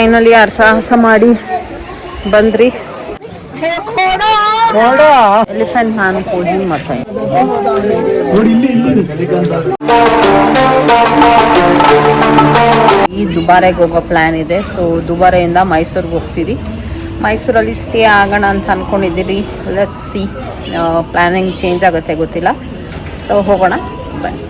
Finally ಯಾರು ಸಾಹಸ ಮಾಡಿ ಬಂದ್ರಿ. ಎಲಿಫೆಂಟ್ ನಾನು ಪೋಸಿಂಗ್ ಮಾಡ್ತಾ ಈ ದುಬಾರೆಗೆ ಹೋಗೋ ಪ್ಲಾನ್ ಇದೆ. ಸೊ ದುಬಾರೆಯಿಂದ ಮೈಸೂರಿಗೆ ಹೋಗ್ತೀರಿ. ಮೈಸೂರಲ್ಲಿ ಸ್ಟೇ ಆಗೋಣ ಅಂತ ಅಂದ್ಕೊಂಡಿದ್ದೀರಿ. ಲೆಟ್ಸ್ ಸಿ, ಪ್ಲಾನಿಂಗ್ ಚೇಂಜ್ ಆಗುತ್ತೆ ಗೊತ್ತಿಲ್ಲ. ಸೊ ಹೋಗೋಣ ಬನ್ನಿ.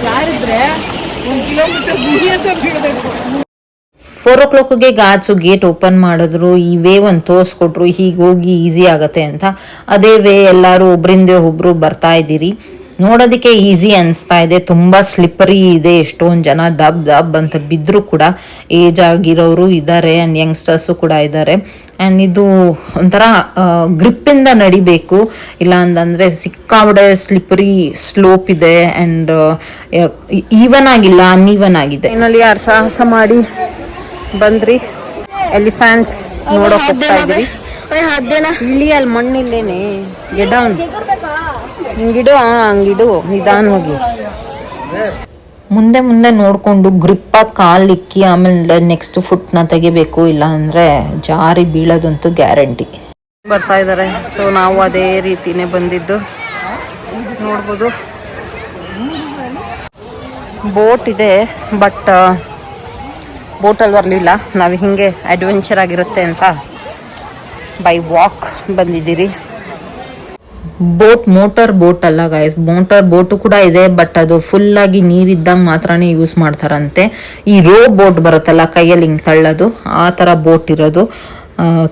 ಜಾರಿದ್ರೆ 1 ಕಿಲೋಮೀಟರ್ 4 o'clockಗೆ ಗಾಜು ಗೇಟ್ ಓಪನ್ ಮಾಡಿದ್ರು. ಈ ವೇ ಒಂದು ತೋರಿಸ್ಕೊಟ್ರು, ಹೀಗೆ ಹೋಗಿ ಈಸಿ ಆಗತ್ತೆ ಅಂತ. ಅದೇ ವೇ ಎಲ್ಲರೂ ಒಬ್ರಿಂದ ಒಬ್ರು ಬರ್ತಾ ಇದ್ದೀರಿ. ನೋಡೋದಕ್ಕೆ ಈಸಿ ಅನಿಸ್ತಾ ಇದೆ, ತುಂಬ ಸ್ಲಿಪ್ಪರಿ ಇದೆ. ಎಷ್ಟೊಂದು ಜನ ದಬ್ ದಬ್ ಅಂತ ಬಿದ್ದರೂ ಕೂಡ ಏಜ್ ಆಗಿರೋರು ಇದ್ದಾರೆ ಆ್ಯಂಡ್ ಯಂಗ್ಸ್ಟರ್ಸು ಕೂಡ ಇದ್ದಾರೆ. ಆ್ಯಂಡ್ ಇದು ಒಂಥರ ಗ್ರಿಪ್ಪಿಂದ ನಡಿಬೇಕು, ಇಲ್ಲ ಅಂತಂದರೆ ಸಿಕ್ಕಾಬಿಡೆ ಸ್ಲಿಪ್ಪರಿ ಸ್ಲೋಪ್ ಇದೆ ಆ್ಯಂಡ್ ಈವನ್ ಆಗಿಲ್ಲ, ಅನ್ಈವನ್ ಆಗಿದೆ. ಫೈನಲಿ ಯಾರು ಸಾಹಸ ಮಾಡಿ ಬಂದ್ರಿ. ಎಲಿಫೆಂಟ್ಸ್ ನೋಡೋಕೆ ಹೋಗ್ತಾ ಇದ್ರಿ. ಇಲ್ಲಿ ಅಲ್ಲಿ ಮಣ್ಣಿಲ್ಲೇನೆ ಗೆಡೌನ್ ಹಿಂಗಿಡು, ಹಂಗಿಡು ನಿಧಾನವಾಗಿ. ಮುಂದೆ ಮುಂದೆ ನೋಡಿಕೊಂಡು ಗ್ರಿಪ್ಪಾಗಿ ಕಾಲಿಕ್ಕಿ ಆಮೇಲೆ ನೆಕ್ಸ್ಟ್ ಫುಟ್ನ ತೆಗಿಬೇಕು, ಇಲ್ಲ ಅಂದರೆ ಜಾರಿ ಬೀಳೋದಂತೂ ಗ್ಯಾರಂಟಿ. ಬರ್ತಾ ಇದ್ದಾರೆ. ಸೊ ನಾವು ಅದೇ ರೀತಿನೇ ಬಂದಿದ್ದು ನೋಡ್ಬೋದು. ಬೋಟ್ ಇದೆ, ಬಟ್ ಬೋಟಲ್ಲಿ ಬರಲಿಲ್ಲ. ನಾವು ಹಿಂಗೆ ಅಡ್ವೆಂಚರ್ ಆಗಿರುತ್ತೆ ಅಂತ ಬೈ ವಾಕ್ ಬಂದಿದ್ದೀರಿ. ಮೋಟರ್ ಬೋಟ್ ಅಲ್ಲ ಗೈಸ್, ಮೋಟರ್ ಬೋಟು ಕೂಡ ಇದೆ, ಬಟ್ ಅದು ಫುಲ್ಲಾಗಿ ನೀರಿದ್ದಾಗ ಮಾತ್ರನೇ ಯೂಸ್ ಮಾಡ್ತಾರಂತೆ. ಈ ರೋ ಬೋಟ್ ಬರುತ್ತಲ್ಲ ಕೈಯಲ್ಲಿ ಹಿಂಗೆ ತಳ್ಳೋದು, ಆ ಥರ ಬೋಟ್ ಇರೋದು.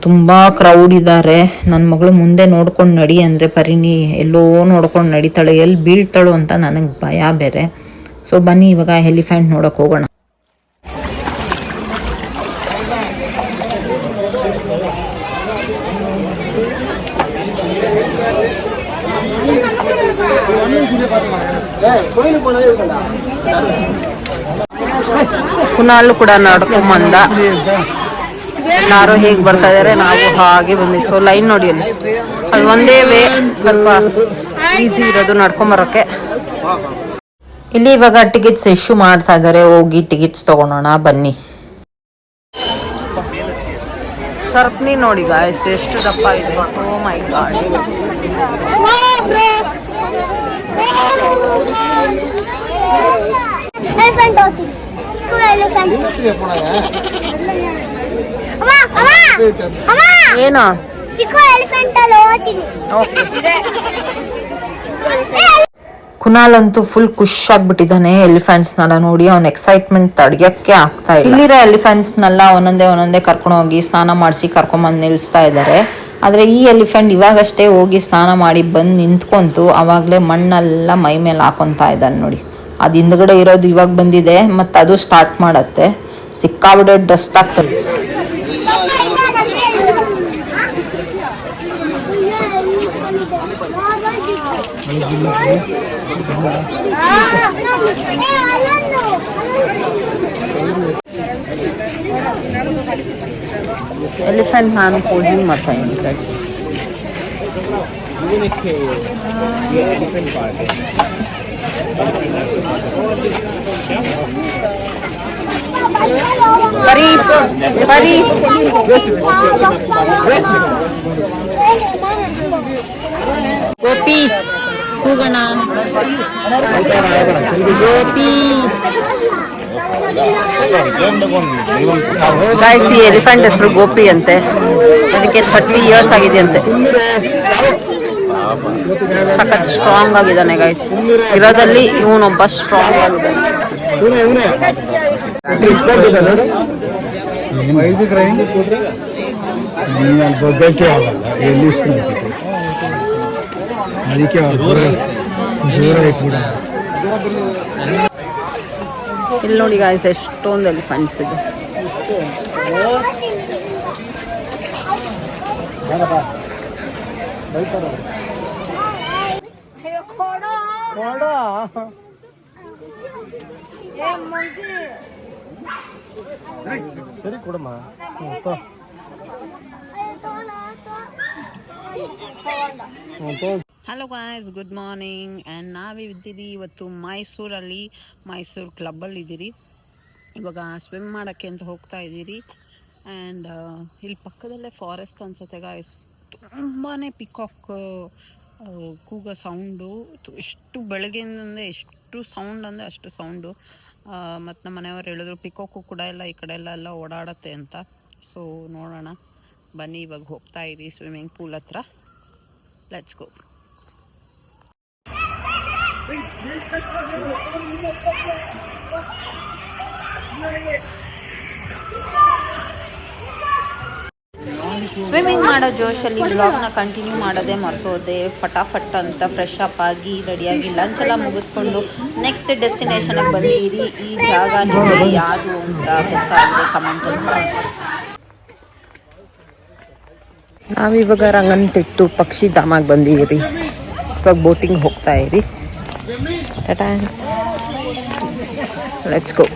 ತುಂಬ ಕ್ರೌಡ್ ಇದ್ದಾರೆ. ನನ್ನ ಮಗಳು ಮುಂದೆ ನೋಡ್ಕೊಂಡು ನಡಿ ಅಂದರೆ ಪರಿಣಿ ಎಲ್ಲೋ ನೋಡ್ಕೊಂಡು ನಡಿತಾಳೆ, ಎಲ್ಲಿ ಬೀಳ್ತಾಳು ಅಂತ ನನಗೆ ಭಯ ಬೇರೆ. ಸೊ ಬನ್ನಿ ಇವಾಗ ಎಲಿಫೆಂಟ್ ನೋಡೋಕೆ ಹೋಗೋಣ. ಕುನಾಲ್ ಕೂಡ ನಡ್ಕೊಂಬಂದ. ಎಲ್ಲಾರು ಹೇಗೆ ಬರ್ತಾ ಇದಾರೆ, ನಾವು ಹಾಗೆ ಬಂದ್ವಿ. ಸೊ ಲೈನ್ ನೋಡಿ, ಅಲ್ಲಿ ಅದು ಒಂದೇ ವೇ, ಸ್ವಲ್ಪ ಈಸಿ ಇರೋದು ನಡ್ಕೊಂಬರೋಕ್ಕೆ. ಇಲ್ಲಿ ಇವಾಗ ಟಿಕೆಟ್ಸ್ ಇಶ್ಯೂ ಮಾಡ್ತಾ ಇದ್ದಾರೆ, ಹೋಗಿ ಟಿಕೆಟ್ಸ್ ತಗೊಳೋಣ ಬನ್ನಿ. ಸರ್ಪ್ನಿ ನೋಡಿ ಗಾಯ್ಸ್, ಎಷ್ಟು ದಪ್ಪ ಇದೆ. ಓ ಮೈ ಗಾಡ್. ಏನು ಕುನಾಲ್ ಅಂತೂ ಫುಲ್ ಖುಷ್ ಆಗ್ಬಿಟ್ಟಿದ್ದಾನೆ ಎಲಿಫೆಂಟ್ಸ್ನೆಲ್ಲ ನೋಡಿ. ಅವ್ನ ಎಕ್ಸೈಟ್ಮೆಂಟ್ ತಡೆಯೋಕ್ಕೆ ಆಗ್ತಾ ಇಲ್ಲ. ಇಲ್ಲಿರೋ ಎಲಿಫೆಂಟ್ಸ್ನೆಲ್ಲ ಒಂದೊಂದೇ ಕರ್ಕೊಂಡು ಹೋಗಿ ಸ್ನಾನ ಮಾಡಿಸಿ ಕರ್ಕೊಂಬಂದು ನಿಲ್ಲಿಸ್ತಾ ಇದ್ದಾರೆ. ಆದರೆ ಈ ಎಲಿಫೆಂಟ್ ಇವಾಗಷ್ಟೇ ಹೋಗಿ ಸ್ನಾನ ಮಾಡಿ ಬಂದು ನಿಂತ್ಕೊಂತು, ಆವಾಗಲೇ ಮಣ್ಣೆಲ್ಲ ಮೈ ಮೇಲೆ ಹಾಕೊತಾ ಇದ್ದಾನೆ ನೋಡಿ. ಅದು ಹಿಂದ್ಗಡೆ ಇರೋದು ಇವಾಗ ಬಂದಿದೆ, ಮತ್ತು ಅದು ಸ್ಟಾರ್ಟ್ ಮಾಡತ್ತೆ. ಸಿಕ್ಕಾಬಿಡೆ ಡಸ್ಟ್ ಆಗ್ತದೆ. ಎಲಿಫೆಂಟ್ ನಾನು ಪೋಸಿಂಗ್ ಮಾಡ್ತಾ ಇದ್ದೀನಿ. ಬರೀ ಗೋಪಿ ಹೋಗೋಣ. ಗೋಪಿ ಗಾಯ್ಸ್, ಈ ಎಲಿಫೆಂಟ್ ಹೆಸರು ಗೋಪಿ ಅಂತೆ. ಅದಕ್ಕೆ 30 years ಆಗಿದೆಯಂತೆ. ಸಖತ್ ಸ್ಟ್ರಾಂಗ್ ಆಗಿದ್ದಾನೆ ಗೈಸ್. ಇರೋದಲ್ಲಿ ಇವನೊಬ್ಬ ಸ್ಟ್ರಾಂಗ್ ಆಗಿದ್ದಾನೆ. ಇಲ್ಲಿ ನೋಡಿ ಗಾಯ್ಸ್, ಎಷ್ಟೊಂದು ಎಲಿಫೆಂಟ್ಸ್ ಇದೆ. ಸರಿ ಕೊಡಮ್ಮ. Hello guys, good morning. And ನಾವಿದ್ದೀರಿ ಇವತ್ತು ಮೈಸೂರಲ್ಲಿ, ಮೈಸೂರು ಕ್ಲಬ್ಬಲ್ಲಿ ಇದ್ದೀರಿ. ಇವಾಗ ಸ್ವಿಮ್ ಮಾಡೋಕ್ಕೆ ಅಂತ ಹೋಗ್ತಾ ಇದ್ದೀರಿ. ಆ್ಯಂಡ್ ಇಲ್ಲಿ ಪಕ್ಕದಲ್ಲೇ ಫಾರೆಸ್ಟ್ ಅನ್ಸುತ್ತೆ ಗಾಯ್ಸ್. ತುಂಬಾ ಪಿಕಾಕ್ ಕೂಗೋ ಸೌಂಡು, ಎಷ್ಟು ಬೆಳಗ್ಗೆಯಿಂದ ಎಷ್ಟು ಸೌಂಡ್ ಅಂದರೆ ಅಷ್ಟು ಸೌಂಡು. ಮತ್ತು ನಮ್ಮ ಮನೆಯವರು ಹೇಳಿದ್ರು ಪಿಕಾಕು ಕೂಡ ಎಲ್ಲ ಈ ಕಡೆ ಎಲ್ಲ ಓಡಾಡತ್ತೆ ಅಂತ. ಸೊ ನೋಡೋಣ ಬನ್ನಿ, ಇವಾಗ ಹೋಗ್ತಾ ಇದ್ದೀವಿ ಸ್ವಿಮ್ಮಿಂಗ್ ಪೂಲ್ ಹತ್ರ. Let's go. ಸ್ವಿಮ್ಮಿಂಗ್ ಮಾಡೋ ಜೋಶಲ್ಲಿ ವ್ಲಾಗ್ನ ಕಂಟಿನ್ಯೂ ಮಾಡೋದೇ ಮರ್ತೋದೆ. ಫಟಾಫಟ್ ಅಂತ ಫ್ರೆಶ್ ಅಪ್ ಆಗಿ ರೆಡಿಯಾಗಿ ಲಂಚ್ ಎಲ್ಲ ಮುಗಿಸ್ಕೊಂಡು ನೆಕ್ಸ್ಟ್ ಡೆಸ್ಟಿನೇಷನ್ಗೆ ಬಂದಿರಿ. ಈ ಜಾಗ ನಿಮಗೆ ಯಾವುದು ಅಂತ ಗೊತ್ತಾಗಿದೆ ಕಮೆಂಟಲ್ಲಿ ತಿಳಿಸಿ. ನಾವಿವಾಗ ರಂಗನತಿಟ್ಟು ಪಕ್ಷಿಧಾಮಕ್ಕೆ ಬಂದಿರಿ. ಇವಾಗ ಬೋಟಿಂಗ್ ಹೋಗ್ತಾ ಇರಿ. Tata, let's go.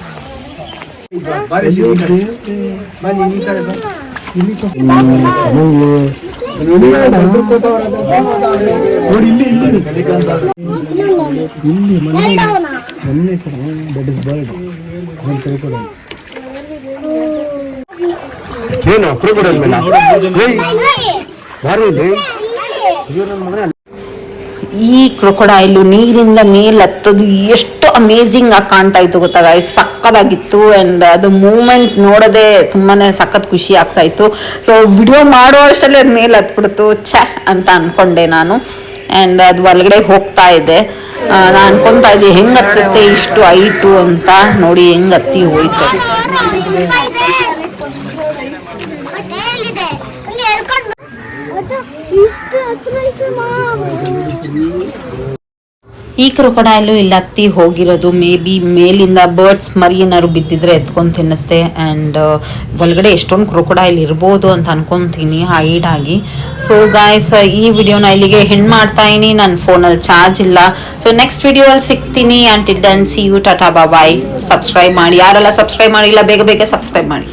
ಈ ಕ್ರೊಕೊಡೈಲು ನೀರಿಂದ ಮೇಲೆ ಹತ್ತೋದು ಎಷ್ಟು ಅಮೇಝಿಂಗ್ ಆಗಿ ಕಾಣ್ತಾ ಇತ್ತು ಗೊತ್ತಾ ಗಾಯ್ಸ್, ಸಕ್ಕದಾಗಿತ್ತು. ಆ್ಯಂಡ್ ಅದು ಮೂಮೆಂಟ್ ನೋಡೋದೇ ತುಂಬಾ ಸಖತ್ ಖುಷಿ ಆಗ್ತಾ ಇತ್ತು. ಸೊ ವಿಡಿಯೋ ಮಾಡೋ ಅಷ್ಟಲ್ಲೇ ಅದು ಮೇಲೆ ಹತ್ಬಿಡ್ತು, ಛೆ ಅಂತ ಅಂದ್ಕೊಂಡೆ ನಾನು. ಆ್ಯಂಡ್ ಅದು ಒಳಗಡೆ ಹೋಗ್ತಾ ಇದೆ. ನಾನು ಅನ್ಕೊತಾ ಇದ್ದೆ ಹೆಂಗೆ ಹತ್ತುತ್ತೆ ಇಷ್ಟು ಹೈಟು ಅಂತ. ನೋಡಿ ಹೆಂಗೆ ಹತ್ತಿ ಹೋಯ್ತು. ಈ ಕ್ರೊಕೊಡೈಲು ಇಲ್ಲಿ ಹತ್ತಿ ಹೋಗಿರೋದು ಮೇ ಬಿ ಮೇಲಿಂದ ಬರ್ಡ್ಸ್ ಮರಿ ಏನಾದ್ರು ಬಿದ್ದಿದ್ರೆ ಎತ್ಕೊಂಡು ತಿನ್ನುತ್ತೆ. ಆ್ಯಂಡ್ ಒಳಗಡೆ ಎಷ್ಟೊಂದು ಕ್ರೊಕೊಡೈಲ್ ಇರ್ಬೋದು ಅಂತ ಅನ್ಕೊತೀನಿ ಹೈಡಾಗಿ. ಸೊ ಗಾಯ್ಸ್, ಈ ವಿಡಿಯೋನ ಇಲ್ಲಿಗೆ ಹೆಣ್ಣು ಮಾಡ್ತಾ ಇದೀನಿ. ನನ್ನ ಫೋನಲ್ಲಿ ಚಾರ್ಜ್ ಇಲ್ಲ. ಸೊ ನೆಕ್ಸ್ಟ್ ವಿಡಿಯೋಲ್ಲಿ ಸಿಗ್ತೀನಿ. Until then see you, tata, bye. Subscribe ಮಾಡಿ, ಯಾರೆಲ್ಲ ಸಬ್ಸ್ಕ್ರೈಬ್ ಮಾಡಿಲ್ಲ ಬೇಗ ಬೇಗ ಸಬ್ಸ್ಕ್ರೈಬ್ ಮಾಡಿ.